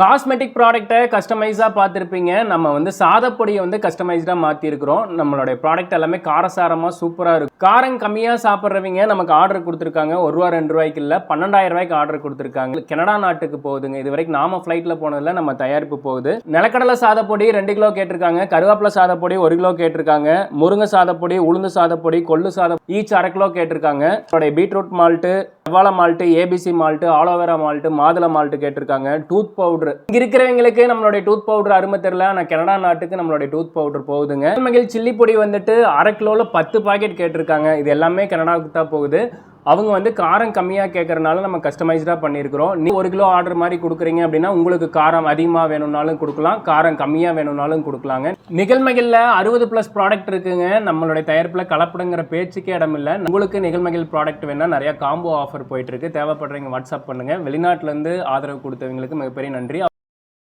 Cosmetic ப்ராடக்ட்டை கஸ்டமைஸாக பார்த்துருப்பீங்க. நம்ம வந்து சாதப்பொடியை வந்து கஸ்டமைஸ்டாக மாற்றிருக்கிறோம். நம்மளுடைய ப்ராடக்ட் எல்லாமே காரசாரமாக சூப்பராக இருக்கும். காரம் கம்மியாக சாப்பிட்றவங்க நமக்கு ஆர்டர் கொடுத்துருக்காங்க. ₹1 ₹2 இல்லை, ₹12,000 ஆர்டர் கொடுத்துருக்காங்க. கனடா நாட்டுக்கு போகுதுங்க. இது வரைக்கும் நாம ஃப்ளைட்டில் போனதில் நம்ம தயாரிப்பு போகுது. நிலக்கடலை சாதப்பொடி 2 கிலோ கேட்டிருக்காங்க. கருவேப்பிலை சாதப்பொடி 1 கிலோ கேட்டிருக்காங்க. முருங்கை சாதப்பொடி, உளுந்து சாதப்பொடி, கொள்ளு சாதம் ஈச் அரை கிலோ கேட்டிருக்காங்க. பீட்ரூட் மால்ட்டு, செவ்வாழை malt, ABC malt, aloe vera malt, மாதுளை மால்ட்டு கேட்டிருக்காங்க. டூத் பவுடர் இங்க இருக்கிறவங்களுக்கு நம்மளுடைய டூத் பவுடர் அருமை தெரியல. ஆனா கனடா நாட்டுக்கு நம்மளுடைய டூத் பவுடர் போகுதுங்க. மகிழ் சில்லி பொடி வந்துட்டு அரை கிலோல 10 பாக்கெட் கேட்டிருக்காங்க. இது எல்லாமே கனடாவுக்கு தான் போகுது. அவங்க வந்து காரம் கம்மியாக கேட்கறதுனால நம்ம கஸ்டமைஸ்டாக பண்ணியிருக்கிறோம். நீ 1 கிலோ ஆர்டர் மாதிரி கொடுக்குறீங்க அப்படின்னா உங்களுக்கு காரம் அதிகமாக வேணும்னாலும் கொடுக்கலாம், காரம் கம்மியாக வேணும்னாலும் கொடுக்கலாங்க. நிகழ்மகிழில் 60+ ப்ராடக்ட் இருக்குங்க. நம்மளுடைய தயாரிப்பில் கலப்படங்கிற பேச்சுக்கே இடம் இல்லை. உங்களுக்கு நிகழ்மகிழ் ப்ராடக்ட் வேணால் நிறைய காம்போ ஆஃபர் போயிட்டு இருக்கு. தேவைப்படுறவங்க வாட்ஸ்அப் பண்ணுங்க. வெளிநாட்டிலேருந்து ஆதரவு கொடுத்தவங்களுக்கு மிகப்பெரிய நன்றி.